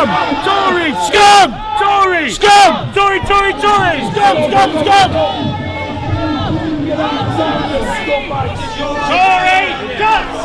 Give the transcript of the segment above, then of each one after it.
Scum! Tories! Scum! Tories! Scum! Tory! Tory! Tory! Scum! Scum! Scum! Tory! Guts!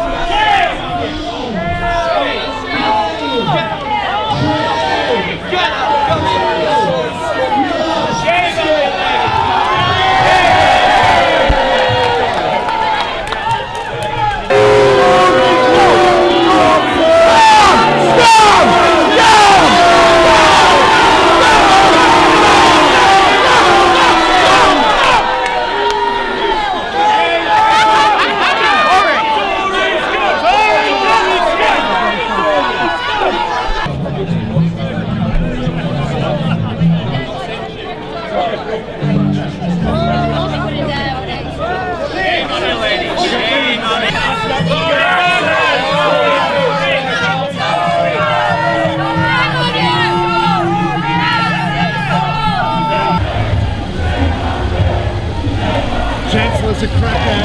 Chancellor's a cracker.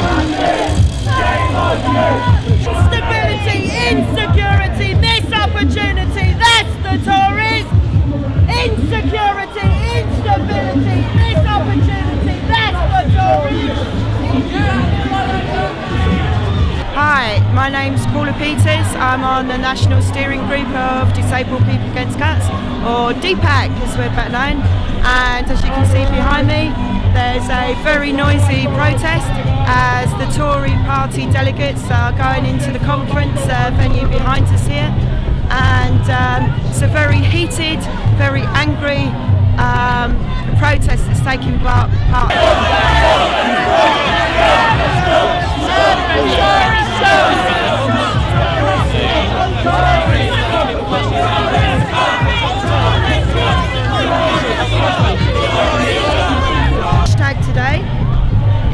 Instability, insecurity, missed opportunity, that's the Tories. Insecurity, instability, missed opportunity, that's the Tories. Hi, my name's Paula Peters. I'm on the National Steering Group of Disabled People Against Cuts, or Dpact as we're better known. And as you can see behind me, there's a very noisy protest as the Tory party delegates are going into the conference venue behind us here. And it's a very heated, very angry protest that's taking part. Hashtag today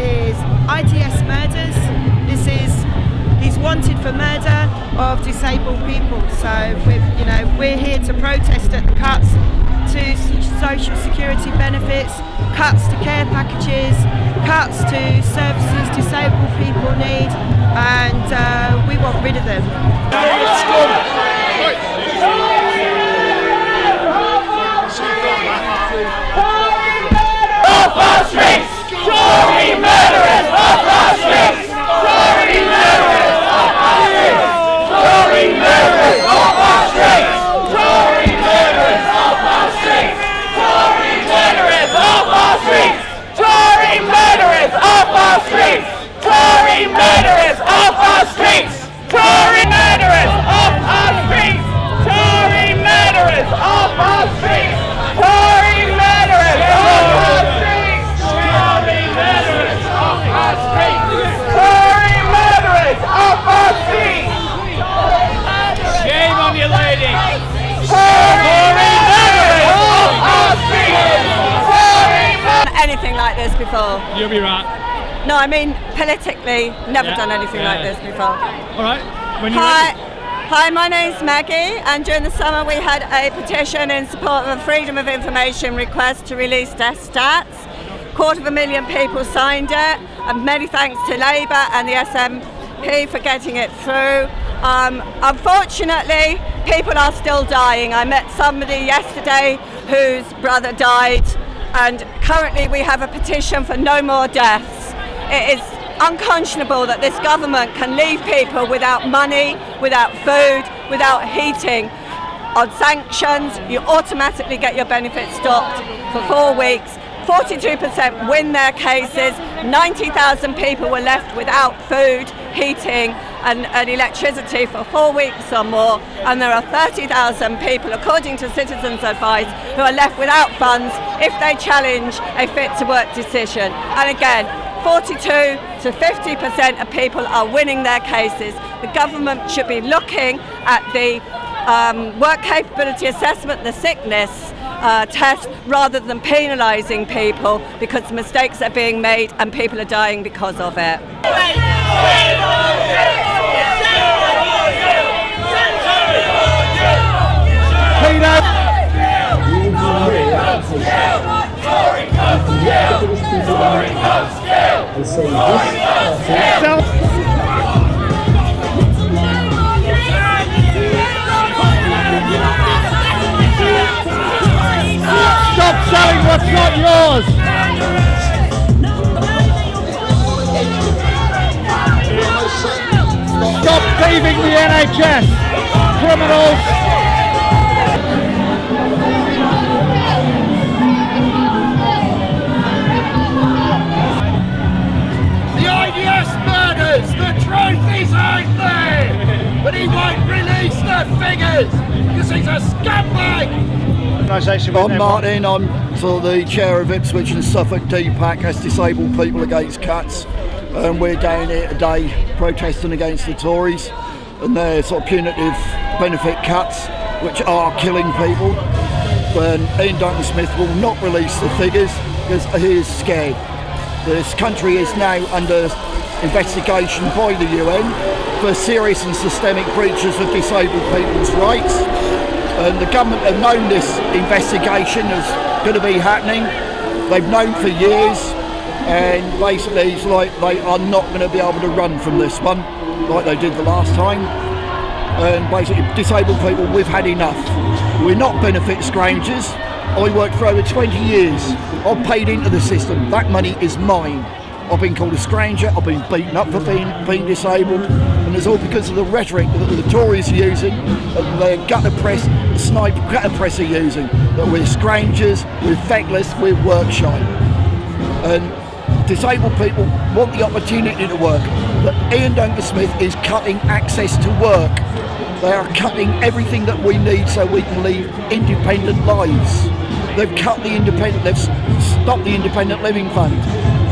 is ITS murders. He's wanted for murder of disabled people. So we're here to protest at the cuts to social security benefits, cuts to care packages, cuts to services disabled people need, and we want rid of them. Off our streets! Tory murderers! Off our streets! Tory murderers! Off our streets! Tory murderers! Off our streets! Tory murderers! Off our streets! Tory murderers! Off our streets! Tory murderers! Off our streets! Tory murderers! Off our streets! Tory murderers! Off our streets! Tory murderers! Off our streets! Tory murderers! Off our streets! Tory murderers! Off our streets! Tory murderers! Off our streets! Shame on you, lady! Tory murderers! Off our streets! Anything like this before. You'll be right. No, I mean politically, never done anything like this before. All right. When you're Hi, my name's Maggie, and during the summer we had a petition in support of a Freedom of Information request to release death stats. 250,000 people signed it, and many thanks to Labour and the SNP for getting it through. Unfortunately, people are still dying. I met somebody yesterday whose brother died, and currently we have a petition for no more deaths. It is unconscionable that this government can leave people without money, without food, without heating. On sanctions, you automatically get your benefits stopped for 4 weeks. 42% win their cases. 90,000 people were left without food, heating and electricity for 4 weeks or more, and there are 30,000 people, according to Citizens Advice, who are left without funds if they challenge a fit to work decision. And again, 42 to 50% of people are winning their cases. The government should be looking at the work capability assessment, the sickness test, rather than penalising people because mistakes are being made and people are dying because of it. It's not yours. Stop thieving the NHS, criminals. The IDS murders, the truth is out there, but he won't release the figures because he's a scumbag. I'm Martin, I'm sort of the chair of Ipswich and Suffolk Dpact as Disabled People Against Cats, and we're down here today protesting against the Tories and their sort of punitive benefit cuts which are killing people. And Ian Duncan Smith will not release the figures because he is scared. This country is now under investigation by the UN for serious and systemic breaches of disabled people's rights. And the government have known this investigation is going to be happening. They've known for years, and basically it's like they are not going to be able to run from this one like they did the last time. And basically, disabled people, we've had enough. We're not benefit scroungers. I worked for over 20 years. I've paid into the system. That money is mine. I've been called a scrounger, I've been beaten up for being disabled, and it's all because of the rhetoric that the Tories are using, that their gutter press, the snipe gutter press are using, that we're scroungers, we're feckless, we're work shy. And disabled people want the opportunity to work, but Ian Duncan Smith is cutting access to work. They are cutting everything that we need so we can lead independent lives. They've cut the independent, they've stopped the Independent Living Fund,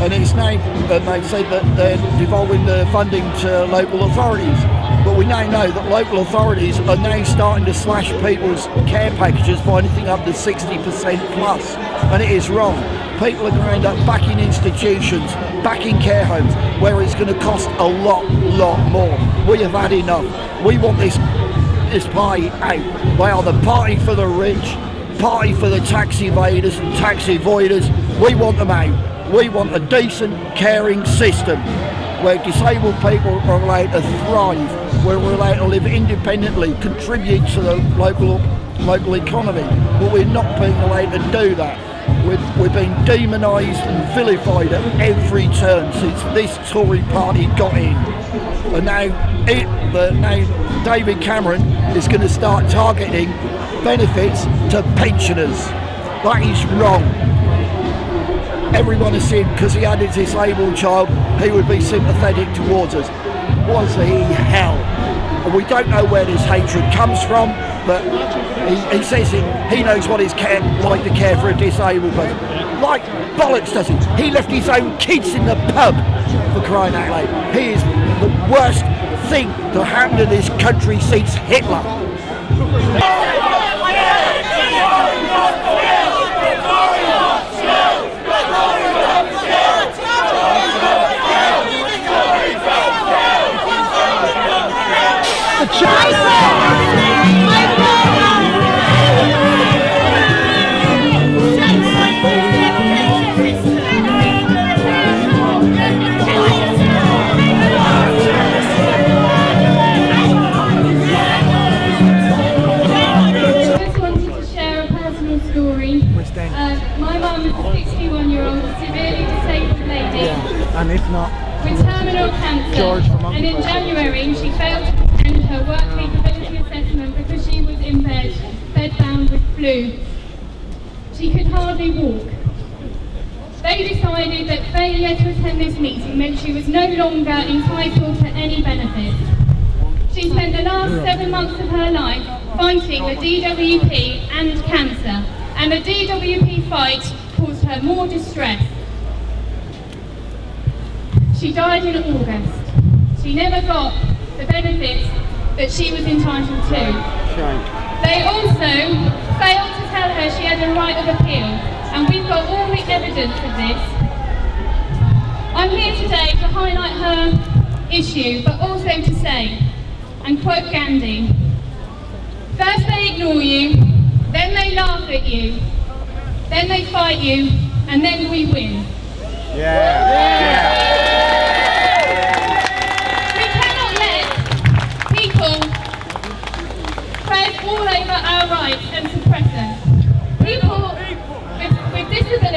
and it's now, they've said that they're devolving the funding to local authorities. But we now know that local authorities are now starting to slash people's care packages by anything up to 60% plus, and it is wrong. People are going to end up back in institutions, back in care homes, where it's going to cost a lot more. We have had enough. We want this party out. They are the party for the rich, party for the tax evaders and tax avoiders. We want them out. We want a decent, caring system where disabled people are allowed to thrive, where we're allowed to live independently, contribute to the local economy. But we're not being allowed to do that. We're being demonised and vilified at every turn since this Tory party got in. And now David Cameron is going to start targeting benefits to pensioners. That is wrong. Everyone assumed because he had a disabled child, he would be sympathetic towards us. Was he hell? And we don't know where this hatred comes from, but he says he knows what it's like to care for a disabled person. Like bollocks does he? He left his own kids in the pub, for crying out loud. He is the worst thing to happen to this country since Hitler. My mum is a 61-year-old severely disabled lady And if not, with terminal cancer, and in January she failed to attend her work capability assessment because she was in bed, bedbound with flu. She could hardly walk. They decided that failure to attend this meeting meant she was no longer entitled to any benefits. She spent the last 7 months of her life fighting the DWP and cancer, and the DWP fight caused her more distress. She died in August. She never got the benefits that she was entitled to. They also failed to tell her she had a right of appeal, and we've got all the evidence of this. I'm here today to highlight her issue, but also to say, and quote Gandhi, "First they ignore you, then they laugh at you, then they fight you, and then we win." We cannot let people tread all over our rights and suppress us. People with disabilities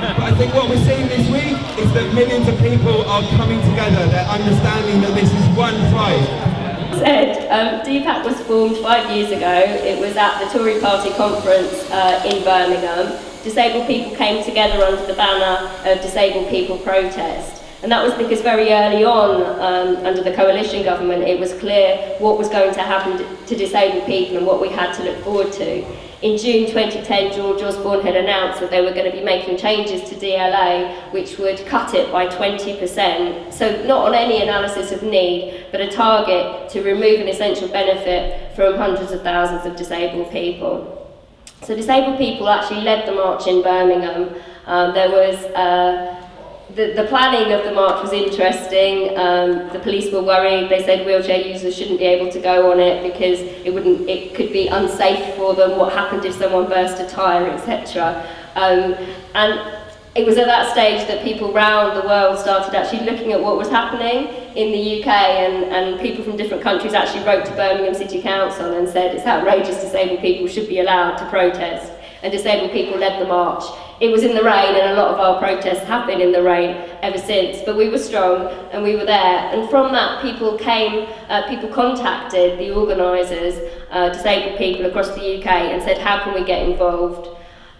But I think what we're seeing this week is that millions of people are coming together. They're understanding that this is one fight. Dpact was formed 5 years ago. It was at the Tory party conference in Birmingham. Disabled people came together under the banner of Disabled People Protest. And that was because very early on, under the coalition government, it was clear what was going to happen to disabled people and what we had to look forward to. In June 2010, George Osborne had announced that they were going to be making changes to DLA, which would cut it by 20%. So not on any analysis of need, but a target to remove an essential benefit from hundreds of thousands of disabled people. So disabled people actually led the march in Birmingham. The planning of the march was interesting. The police were worried. They said wheelchair users shouldn't be able to go on it because it could be unsafe for them. What happened if someone burst a tyre, etc. And it was at that stage that people around the world started actually looking at what was happening in the UK, and people from different countries actually wrote to Birmingham City Council and said it's outrageous disabled people should be allowed to protest. And disabled people led the march. It was in the rain, and a lot of our protests have been in the rain ever since, but we were strong and we were there. And from that, people contacted the organisers, disabled people across the UK, and said, how can we get involved?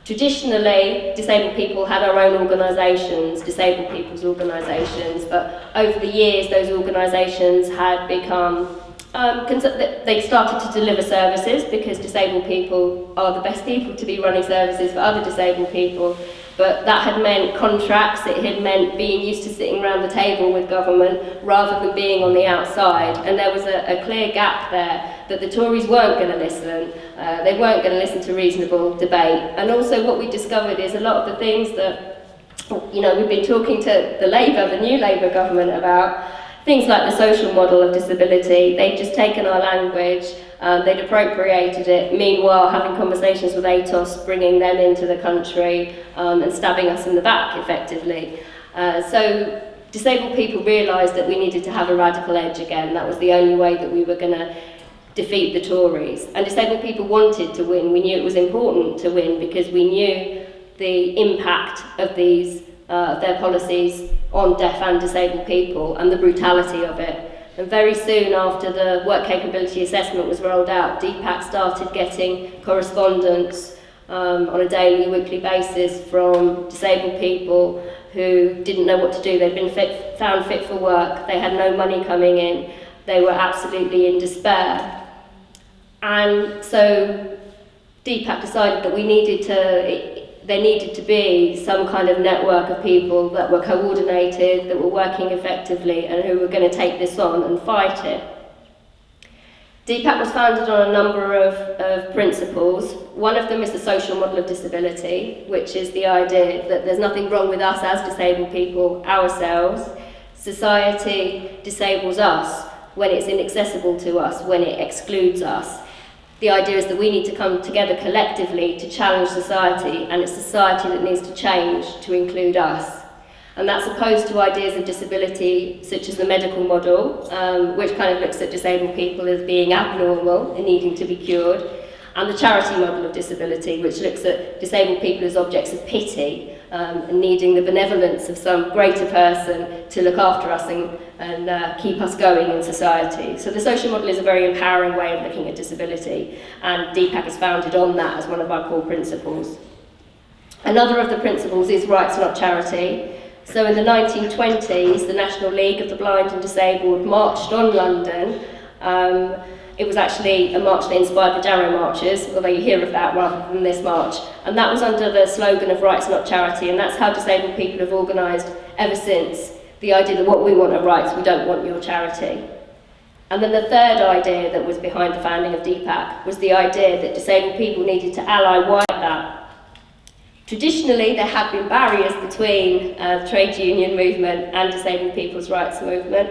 Traditionally, disabled people had our own organisations, disabled people's organisations, but over the years, those organisations had become they started to deliver services because disabled people are the best people to be running services for other disabled people, but that had meant contracts, it had meant being used to sitting around the table with government rather than being on the outside, and there was a clear gap there that the Tories weren't going to listen. They weren't going to listen to reasonable debate. And also what we discovered is a lot of the things that we've been talking to the new Labour government about, things like the social model of disability. They'd just taken our language, they'd appropriated it, meanwhile having conversations with ATOS, bringing them into the country and stabbing us in the back, effectively. So disabled people realised that we needed to have a radical edge again. That was the only way that we were going to defeat the Tories. And disabled people wanted to win. We knew it was important to win because we knew the impact of their policies on deaf and disabled people and the brutality of it. And very soon after the work capability assessment was rolled out, Dpact started getting correspondence on a daily, weekly basis from disabled people who didn't know what to do. They'd been found fit for work, they had no money coming in, they were absolutely in despair. And so Dpact decided that there needed to be some kind of network of people that were coordinated, that were working effectively, and who were going to take this on and fight it. Dpact was founded on a number of principles. One of them is the social model of disability, which is the idea that there's nothing wrong with us as disabled people ourselves. Society disables us when it's inaccessible to us, when it excludes us. The idea is that we need to come together collectively to challenge society, and it's society that needs to change to include us. And that's opposed to ideas of disability such as the medical model, which kind of looks at disabled people as being abnormal and needing to be cured, and the charity model of disability, which looks at disabled people as objects of pity and needing the benevolence of some greater person to look after us and keep us going in society. So the social model is a very empowering way of looking at disability, and Dpact is founded on that as one of our core principles. Another of the principles is rights, not charity. So in the 1920s, the National League of the Blind and Disabled marched on London. It was actually a march that inspired the Jarrow marches, although you hear of that rather than this march. And that was under the slogan of rights, not charity, and that's how disabled people have organised ever since. The idea that what we want are rights, we don't want your charity. And then the third idea that was behind the founding of Dpact was the idea that disabled people needed to ally with that. Traditionally, there have been barriers between the trade union movement and disabled people's rights movement.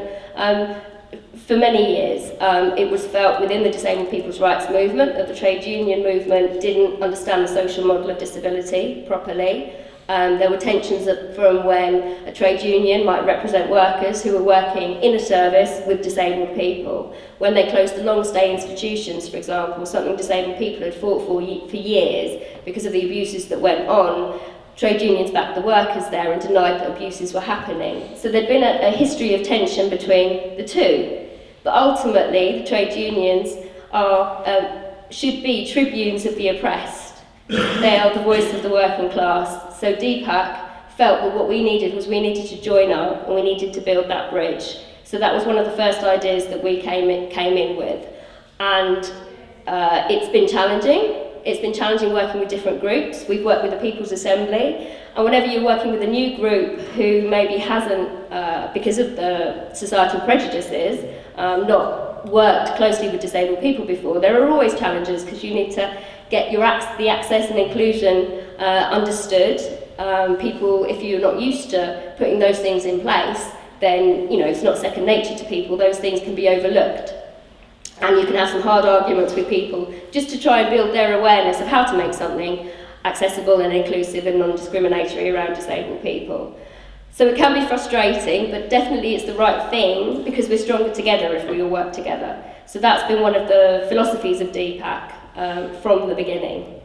For many years, it was felt within the disabled people's rights movement that the trade union movement didn't understand the social model of disability properly. There were tensions from when a trade union might represent workers who were working in a service with disabled people. When they closed the long-stay institutions, for example, something disabled people had fought for years because of the abuses that went on, trade unions backed the workers there and denied that abuses were happening. So there'd been a history of tension between the two. But ultimately, the trade unions should be tribunes of the oppressed. They are the voice of the working class. So Dpact felt that what we needed was we needed to join up and we needed to build that bridge. So that was one of the first ideas that we came in with. And it's been challenging. It's been challenging working with different groups. We've worked with the People's Assembly, and whenever you're working with a new group who maybe hasn't, because of the societal prejudices, not worked closely with disabled people before, there are always challenges because you need to get the access and inclusion understood. People, if you're not used to putting those things in place, then it's not second nature to people. Those things can be overlooked. And you can have some hard arguments with people just to try and build their awareness of how to make something accessible and inclusive and non-discriminatory around disabled people. So it can be frustrating, but definitely it's the right thing because we're stronger together if we all work together. So that's been one of the philosophies of Dpact from the beginning.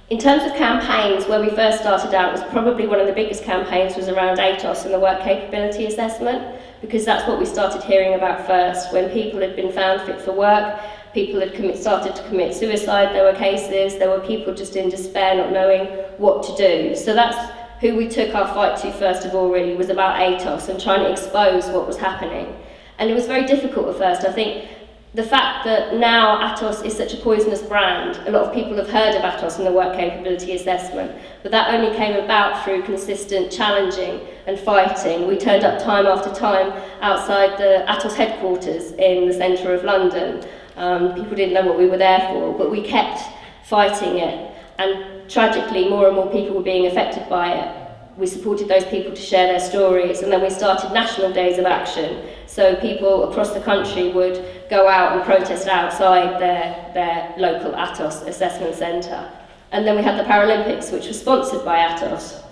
In terms of campaigns, where we first started out was probably one of the biggest campaigns was around ATOS and the work capability assessment, because that's what we started hearing about first. When people had been found fit for work, people had started to commit suicide, there were cases, there were people just in despair not knowing what to do. So that's who we took our fight to first of all, really, was about ATOS and trying to expose what was happening. And it was very difficult at first. I think the fact that now ATOS is such a poisonous brand, a lot of people have heard of ATOS and the work capability assessment, but that only came about through consistent challenging and fighting. We turned up time after time outside the ATOS headquarters in the centre of London. People didn't know what we were there for, but we kept fighting it. And tragically, more and more people were being affected by it. We supported those people to share their stories, and then we started national days of action. So people across the country would go out and protest outside their local ATOS assessment centre. And then we had the Paralympics, which was sponsored by ATOS,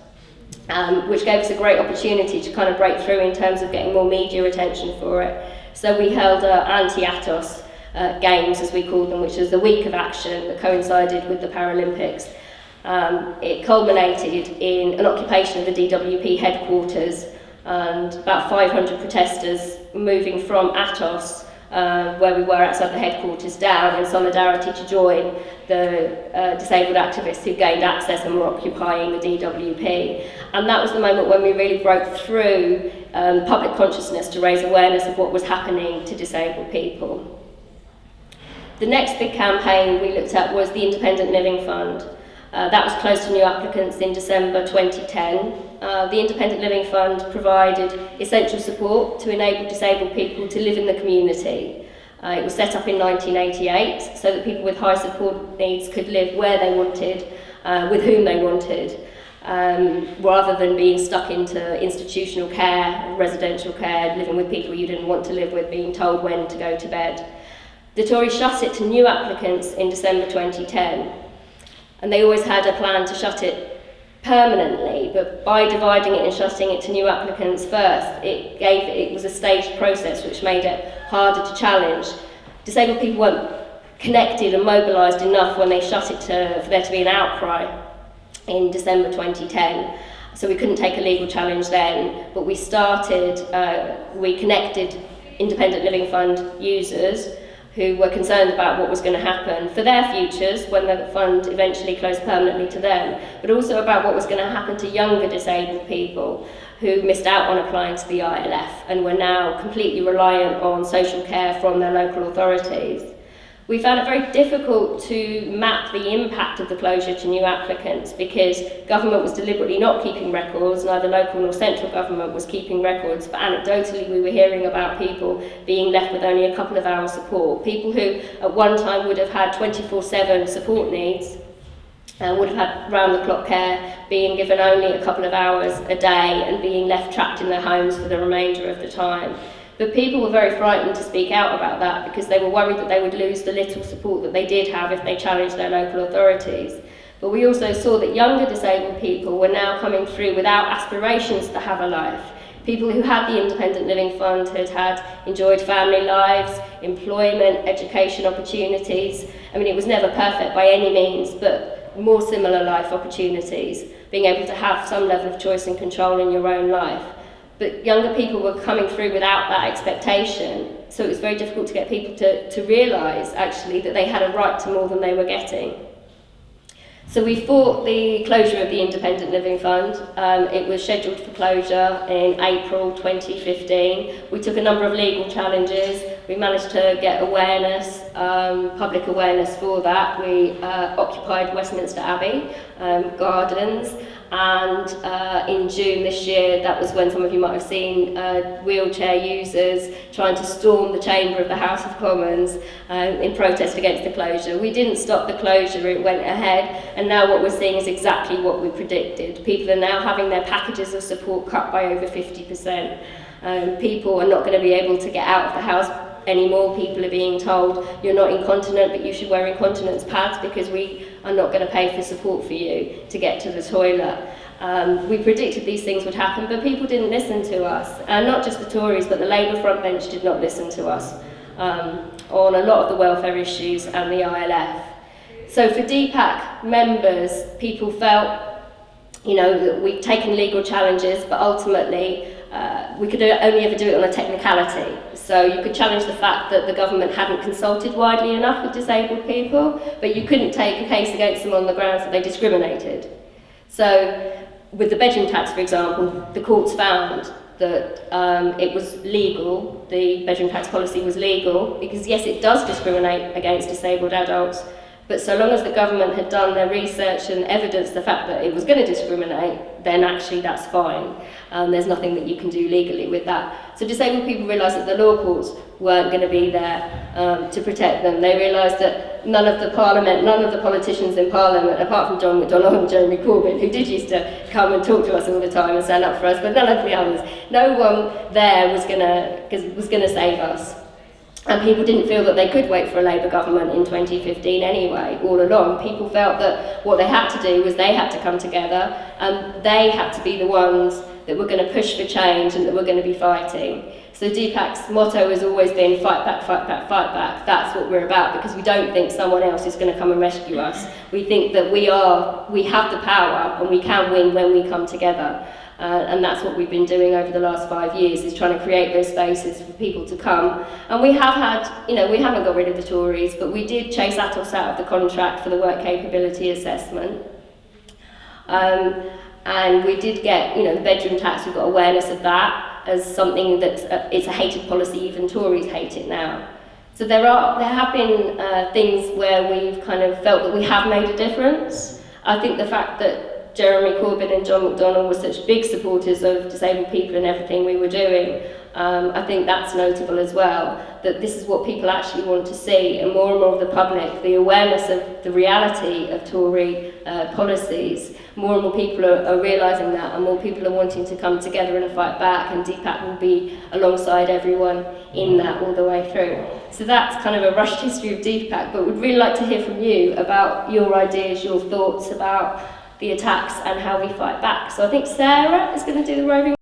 which gave us a great opportunity to kind of break through in terms of getting more media attention for it. So we held anti-ATOS games, as we called them, which was a week of action that coincided with the Paralympics. It culminated in an occupation of the DWP headquarters and about 500 protesters moving from ATOS, where we were outside the headquarters, down in solidarity to join the disabled activists who gained access and were occupying the DWP. And that was the moment when we really broke through public consciousness to raise awareness of what was happening to disabled people. The next big campaign we looked at was the Independent Living Fund. That was closed to new applicants in December 2010. The Independent Living Fund provided essential support to enable disabled people to live in the community. It was set up in 1988 so that people with high support needs could live where they wanted, with whom they wanted, rather than being stuck into institutional care, residential care, living with people you didn't want to live with, being told when to go to bed. The Tories shut it to new applicants in December 2010. And they always had a plan to shut it permanently, but by dividing it and shutting it to new applicants first, it was a staged process which made it harder to challenge. Disabled people weren't connected and mobilised enough when they shut it for there to be an outcry in December 2010. So we couldn't take a legal challenge then, but we connected Independent Living Fund users who were concerned about what was going to happen for their futures when the fund eventually closed permanently to them, but also about what was going to happen to younger disabled people who missed out on applying to the ILF and were now completely reliant on social care from their local authorities. We found it very difficult to map the impact of the closure to new applicants because government was deliberately not keeping records, neither local nor central government was keeping records, but anecdotally we were hearing about people being left with only a couple of hours support, people who at one time would have had 24/7 support needs and would have had round-the-clock care being given only a couple of hours a day and being left trapped in their homes for the remainder of the time. But people were very frightened to speak out about that because they were worried that they would lose the little support that they did have if they challenged their local authorities. But we also saw that younger disabled people were now coming through without aspirations to have a life. People who had the Independent Living Fund had enjoyed family lives, employment, education opportunities. I mean, it was never perfect by any means, but more similar life opportunities, being able to have some level of choice and control in your own life. But younger people were coming through without that expectation, so it was very difficult to get people to realise actually that they had a right to more than they were getting. So we fought the closure of the Independent Living Fund. It was scheduled for closure in April 2015. We took a number of legal challenges. We managed to get awareness, public awareness for that. We occupied Westminster Abbey Gardens, and in June this year, that was when some of you might have seen wheelchair users trying to storm the chamber of the House of Commons in protest against the closure. We didn't stop the closure, it went ahead, and now what we're seeing is exactly what we predicted. People are now having their packages of support cut by over 50%. People are not going to be able to get out of the house anymore. People are being told, you're not incontinent, but you should wear incontinence pads because we are not going to pay for support for you to get to the toilet. We predicted these things would happen, but people didn't listen to us. And not just the Tories, but the Labour front bench did not listen to us on a lot of the welfare issues and the ILF. So for Dpact members, people felt, that we've taken legal challenges, but ultimately we could only ever do it on a technicality. So you could challenge the fact that the government hadn't consulted widely enough with disabled people, but you couldn't take a case against them on the grounds that they discriminated. So with the bedroom tax, for example, the courts found that it was legal, the bedroom tax policy was legal, because yes, it does discriminate against disabled adults, but so long as the government had done their research and evidenced the fact that it was going to discriminate, then actually that's fine. There's nothing that you can do legally with that. So disabled people realised that the law courts weren't going to be there to protect them. They realised that none of the politicians in Parliament, apart from John McDonnell and Jeremy Corbyn, who did used to come and talk to us all the time and stand up for us, but none of the others, no one there was going to save us. And people didn't feel that they could wait for a Labour government in 2015 anyway. All along, people felt that what they had to do was they had to come together and they had to be the ones that were going to push for change and that were going to be fighting. So Dpact's motto has always been fight back, fight back, fight back. That's what we're about, because we don't think someone else is going to come and rescue us. We think that we have the power and we can win when we come together. And that's what we've been doing over the last 5 years, is trying to create those spaces for people to come. And we have had, we haven't got rid of the Tories, but we did chase Atos out of the contract for the work capability assessment. And we did get, the bedroom tax, we've got awareness of that as something that's it's a hated policy, even Tories hate it now. So there have been things where we've kind of felt that we have made a difference. I think the fact that Jeremy Corbyn and John McDonnell were such big supporters of disabled people and everything we were doing, I think that's notable as well, that this is what people actually want to see, and more of the public, the awareness of the reality of Tory policies. More and more people are realising that, and more people are wanting to come together and fight back, and Dpact will be alongside everyone in that all the way through. So that's kind of a rushed history of Dpact, but we'd really like to hear from you about your ideas, your thoughts about the attacks and how we fight back. So I think Sarah is going to do the roving